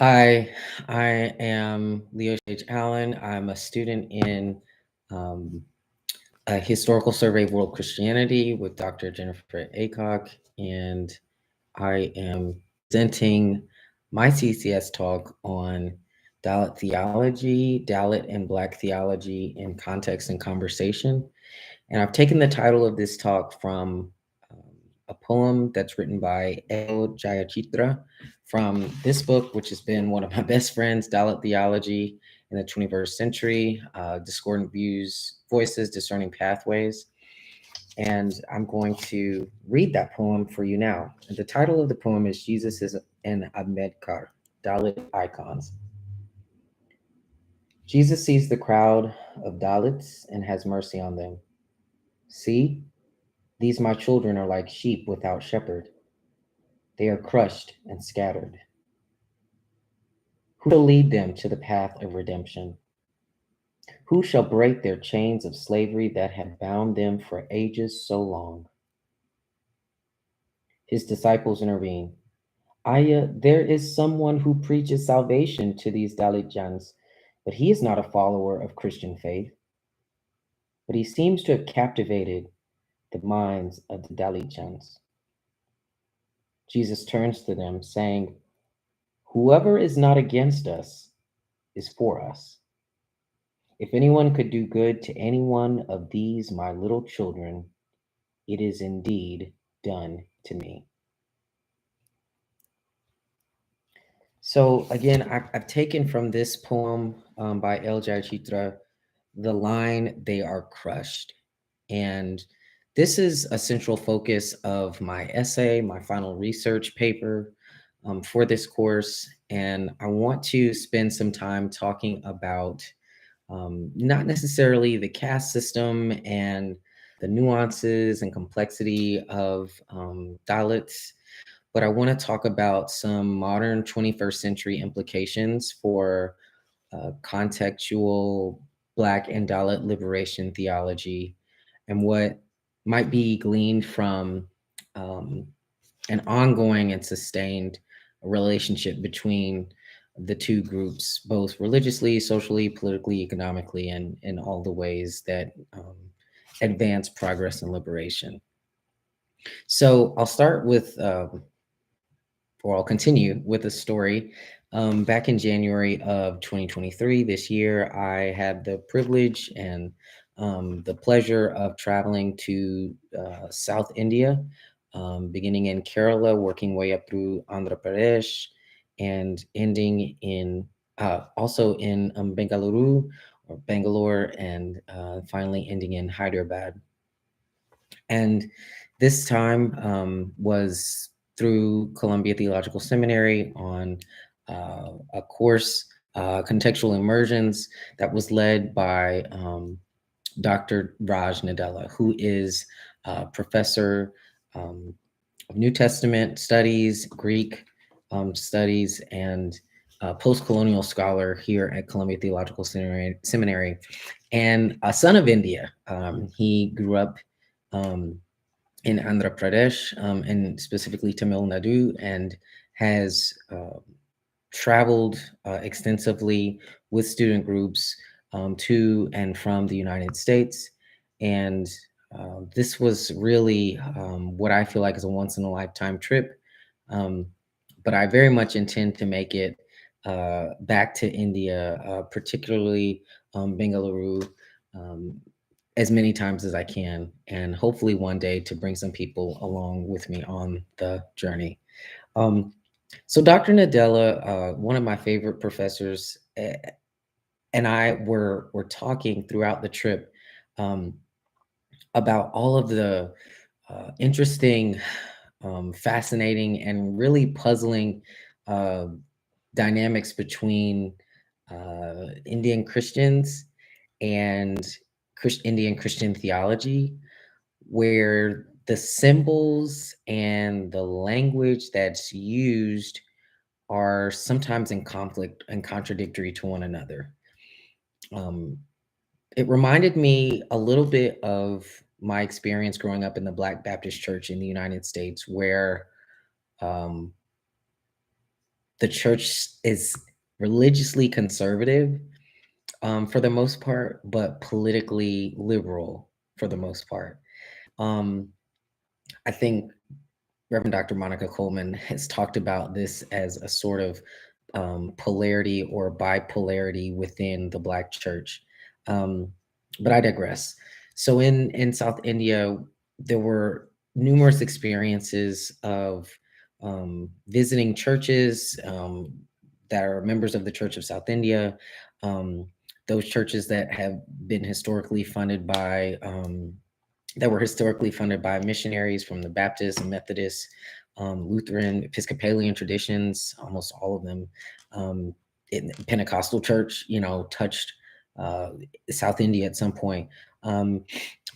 Hi, I am Leo H. Allen. I'm a student in um, a historical survey of world Christianity with Dr. Jennifer Aycock, and I am presenting my CCS talk on Dalit theology, Dalit and Black theology in context and conversation. And I've taken the title of this talk from um, a poem that's written by El Jayachitra from this book, which has been one of my best friends, Dalit Theology in the 21st Century, Discordant Views, Voices, Discerning Pathways. And I'm going to read that poem for you now. And the title of the poem is Jesus is an Ahmedkar, Dalit Icons. Jesus sees the crowd of Dalits and has mercy on them. See, these my children are like sheep without shepherd. They are crushed and scattered. Who shall lead them to the path of redemption? Who shall break their chains of slavery that have bound them for ages so long? His disciples intervene. Aya, there is someone who preaches salvation to these Dalit Jans, but he is not a follower of Christian faith. But he seems to have captivated the minds of the Dalit Jans. Jesus turns to them, saying, whoever is not against us is for us. If anyone could do good to any one of these my little children, it is indeed done to me. So again, I've taken from this poem by El Jayachitra the line, they are crushed. And this is a central focus of my essay, my final research paper for this course. And I want to spend some time talking about not necessarily the caste system and the nuances and complexity of Dalits, but I want to talk about some modern 21st century implications for contextual Black and Dalit liberation theology and what might be gleaned from um, an ongoing and sustained relationship between the two groups, both religiously, socially, politically, economically, and in all the ways that advance progress and liberation. So I'll start with, or I'll continue with a story. Back in January of 2023, this year, I had the privilege and the pleasure of traveling to South India, beginning in Kerala, working way up through Andhra Pradesh, and ending in also in Bengaluru or Bangalore, and finally ending in Hyderabad. And this time was through Columbia Theological Seminary on a course, Contextual Immersions, that was led by Dr. Raj Nadella, who is a professor of New Testament studies, Greek studies, and post-colonial scholar here at Columbia Theological Seminary, and a son of India. He grew up um, in Andhra Pradesh, and specifically Tamil Nadu, and has traveled extensively with student groups to and from the United States. And this was really what I feel like is a once in a lifetime trip. Um, but I very much intend to make it back to India, particularly Bengaluru, um, as many times as I can, and hopefully one day to bring some people along with me on the journey. Um, so Dr. Nadella, one of my favorite professors, and I were talking throughout the trip um, about all of the interesting, fascinating, and really puzzling uh, dynamics between Indian Christians and Indian Christian theology, where the symbols and the language that's used are sometimes in conflict and contradictory to one another. Um, it reminded me a little bit of my experience growing up in the Black Baptist Church in the United States, where um, the church is religiously conservative, for the most part, but politically liberal for the most part. Um, I think Reverend Dr. Monica Coleman has talked about this as a sort of polarity or bipolarity within the Black church. Um, but I digress. So in South India, there were numerous experiences of visiting churches that are members of the Church of South India. Um, those churches that were historically funded by missionaries from the Baptist and Methodist, Lutheran, Episcopalian traditions, almost all of them. Pentecostal church, touched uh, South India at some point. Um,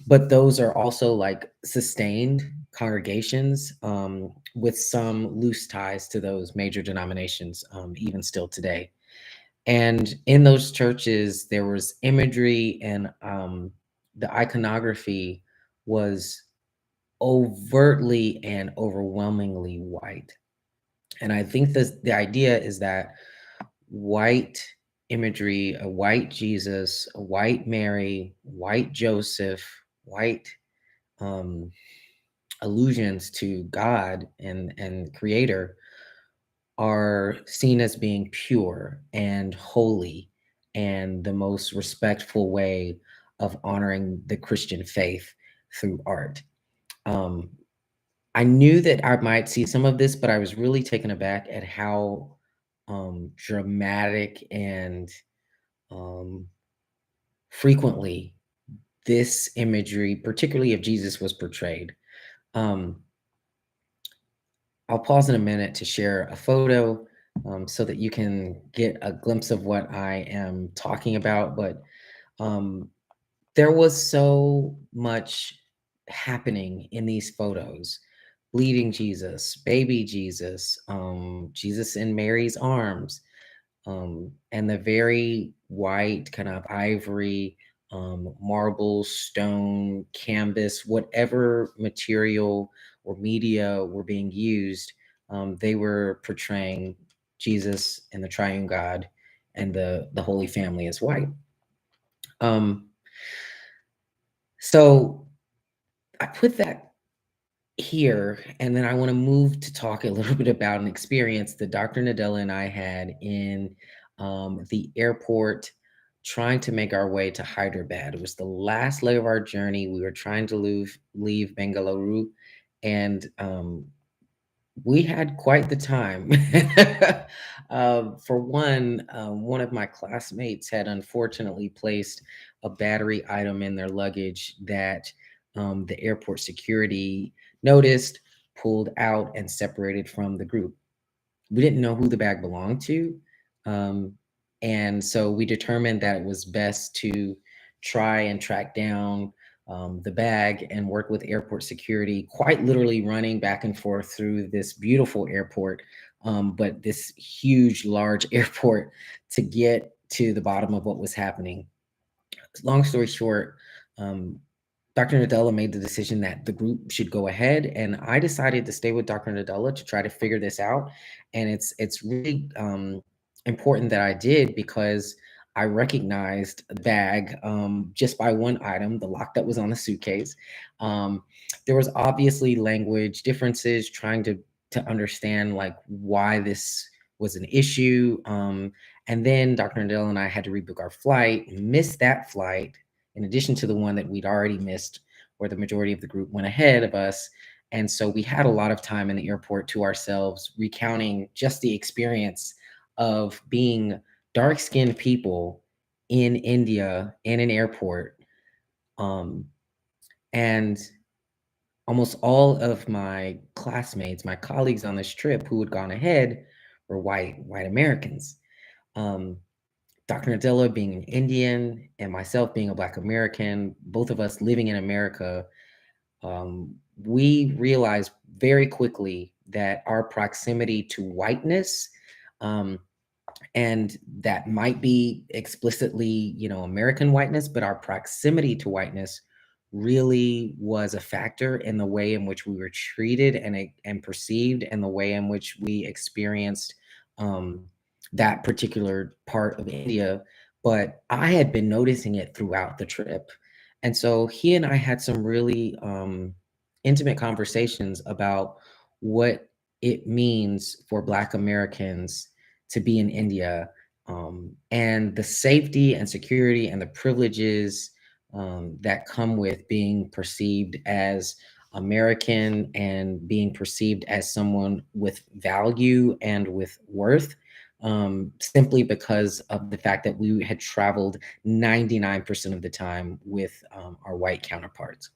but those are also like sustained congregations with some loose ties to those major denominations, even still today. And in those churches, there was imagery and the iconography was overtly and overwhelmingly white. And I think the idea is that white imagery, a white Jesus, a white Mary, white Joseph, white um, allusions to God and Creator are seen as being pure and holy and the most respectful way of honoring the Christian faith through art. Um, I knew that I might see some of this, but I was really taken aback at how dramatic and um, frequently this imagery, particularly of Jesus, was portrayed. Um, I'll pause in a minute to share a photo so that you can get a glimpse of what I am talking about. But um, there was so much happening in these photos. Bleeding Jesus, baby Jesus, Jesus in Mary's arms, and the very white, kind of ivory, marble, stone, canvas, whatever material or media were being used, they were portraying Jesus and the Triune God and the Holy Family as white. Um, so I put that here, and then I want to move to talk a little bit about an experience that Dr. Nadella and I had in the airport trying to make our way to Hyderabad. It was the last leg of our journey. We were trying to leave Bengaluru, and we had quite the time. For one of my classmates had unfortunately placed a battery item in their luggage that the airport security noticed, pulled out, and separated from the group. We didn't know who the bag belonged to. Um, and so we determined that it was best to try and track down the bag and work with airport security, quite literally running back and forth through this beautiful airport, but this huge, large airport to get to the bottom of what was happening. Long story short, um, Dr. Nadella made the decision that the group should go ahead, and I decided to stay with Dr. Nadella to try to figure this out. And it's really important that I did because I recognized the bag just by one item, the lock that was on the suitcase. Um, there was obviously language differences, trying to understand like why this was an issue. And then Dr. Nadella and I had to rebook our flight, missed that flight in addition to the one that we'd already missed, where the majority of the group went ahead of us. And so we had a lot of time in the airport to ourselves, recounting just the experience of being dark skinned people in India in an airport. Um, and almost all of my classmates, my colleagues on this trip who had gone ahead were white Americans. Um, Dr. Nadella being an Indian and myself being a Black American, both of us living in America, we realized very quickly that our proximity to whiteness, um, and that might be explicitly, American whiteness, but our proximity to whiteness really was a factor in the way in which we were treated and perceived, and the way in which we experienced um, that particular part of India, but I had been noticing it throughout the trip. And so he and I had some really intimate conversations about what it means for Black Americans to be in India, and the safety and security and the privileges that come with being perceived as American and being perceived as someone with value and with worth, simply because of the fact that we had traveled 99% of the time with our white counterparts.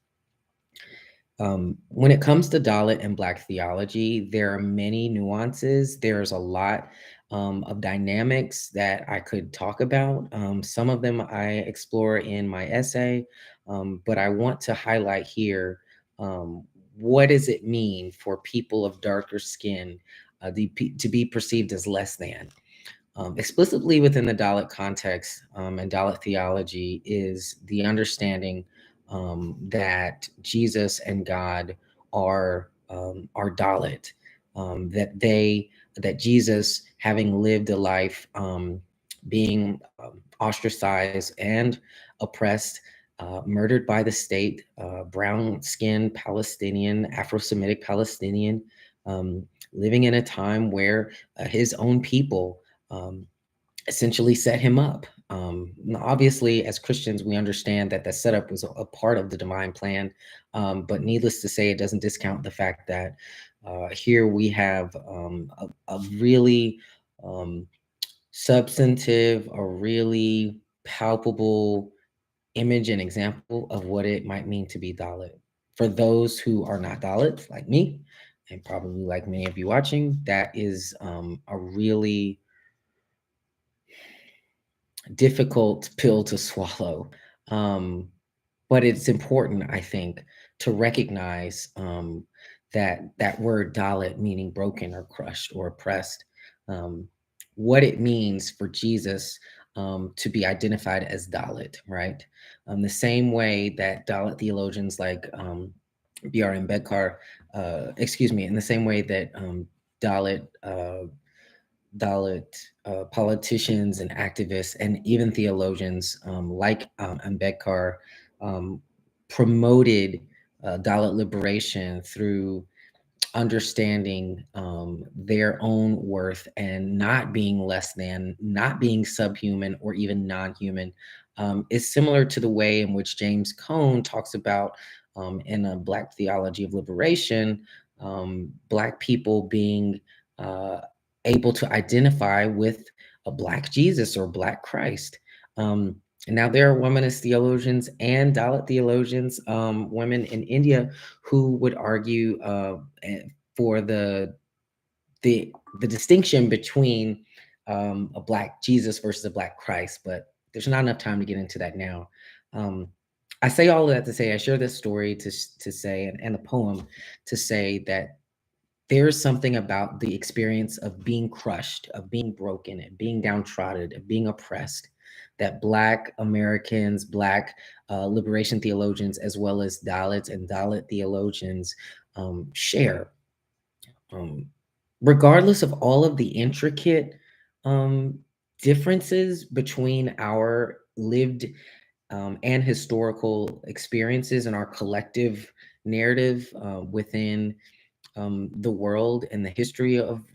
When it comes to Dalit and Black theology, there are many nuances. There's a lot of dynamics that I could talk about. Some of them I explore in my essay, but I want to highlight here, um, what does it mean for people of darker skin to be perceived as less than? Explicitly within the Dalit context, and Dalit theology is the understanding that Jesus and God are Dalit, that Jesus, having lived a life being ostracized and oppressed, murdered by the state, brown-skinned Palestinian, Afro-Semitic Palestinian, living in a time where his own people um, essentially set him up. Now, obviously, as Christians, we understand that the setup was a part of the divine plan, but needless to say, it doesn't discount the fact that here we have a really um, substantive, a really palpable image and example of what it might mean to be Dalit. For those who are not Dalit, like me, and probably like many of you watching, that is a really difficult pill to swallow. Um, but it's important, I think, to recognize that word Dalit, meaning broken or crushed or oppressed, um, what it means for Jesus to be identified as Dalit, right? The same way that Dalit theologians like B.R. Ambedkar, excuse me, in the same way that Dalit Dalit politicians and activists and even theologians like Ambedkar um, promoted Dalit liberation through understanding their own worth and not being less than, not being subhuman or even non-human, is similar to the way in which James Cone talks about in a Black theology of liberation, Black people being uh, able to identify with a Black Jesus or Black Christ. Now, there are womanist theologians and Dalit theologians, women in India, who would argue for the the distinction between a Black Jesus versus a Black Christ, but there's not enough time to get into that now. Um, I say all of that to say I share this story to say and the poem to say that there's something about the experience of being crushed, of being broken, of being downtrodden, of being oppressed, that Black Americans, Black liberation theologians, as well as Dalits and Dalit theologians share. Um, Regardless of all of the intricate um, differences between our lived and historical experiences and our collective narrative within the world and the history of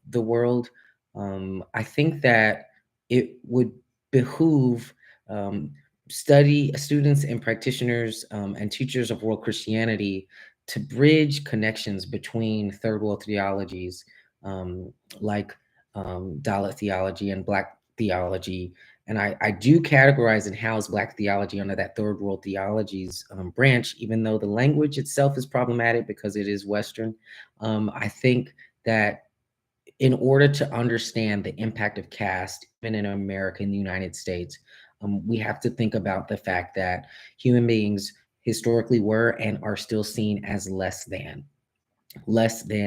the world, I think that it would behoove um, study students and practitioners and teachers of world Christianity to bridge connections between third world theologies um, like Dalit theology and Black theology. And I do categorize and house Black theology under that third world theologies branch, even though the language itself is problematic because it is Western. I think that in order to understand the impact of caste, even in America, in the United States, we have to think about the fact that human beings historically were and are still seen as less than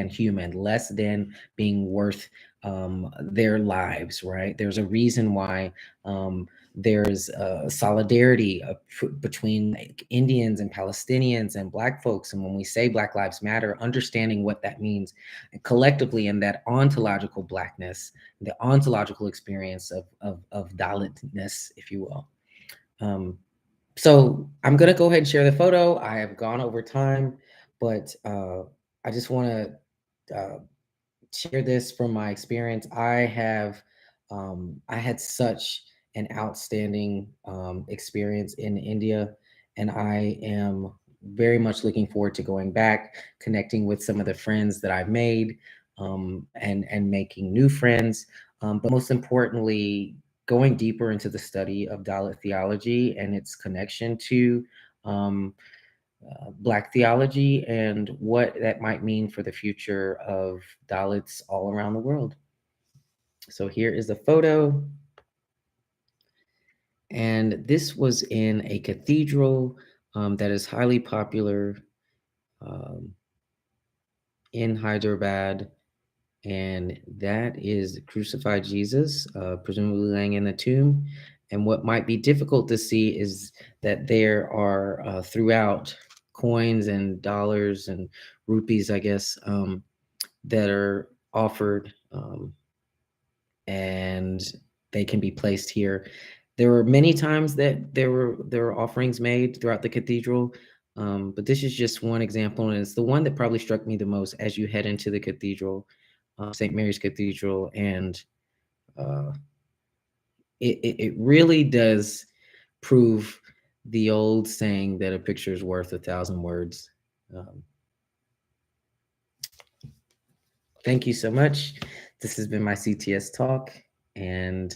human, less than being worth their lives, right? There's a reason why There's solidarity between like, Indians and Palestinians and Black folks. And when we say Black Lives Matter, understanding what that means collectively, and that ontological Blackness, the ontological experience of Dalitness, if you will. So I'm going to go ahead and share the photo. I have gone over time, but I just want to share this from my experience. I had such an outstanding experience in India, and I am very much looking forward to going back, connecting with some of the friends that I've made, and making new friends. But most importantly, going deeper into the study of Dalit theology and its connection to um, Black theology and what that might mean for the future of Dalits all around the world. So here is the photo. And this was in a cathedral that is highly popular um, in Hyderabad. And that is the crucified Jesus, presumably laying in the tomb. And what might be difficult to see is that there are throughout coins and dollars and rupees, I guess, that are offered, and they can be placed here. There were many times that there were offerings made throughout the cathedral, but this is just one example, and it's the one that probably struck me the most as you head into the cathedral, St. Mary's Cathedral, and uh, it really does prove the old saying that a picture is worth 1,000 words. Um, Thank you so much. This has been my CTS talk, and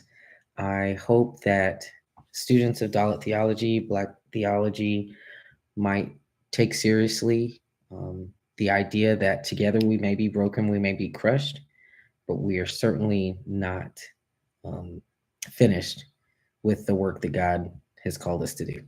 I hope that students of Dalit theology, Black theology, might take seriously the idea that together we may be broken, we may be crushed, but we are certainly not finished with the work that God has called us to do.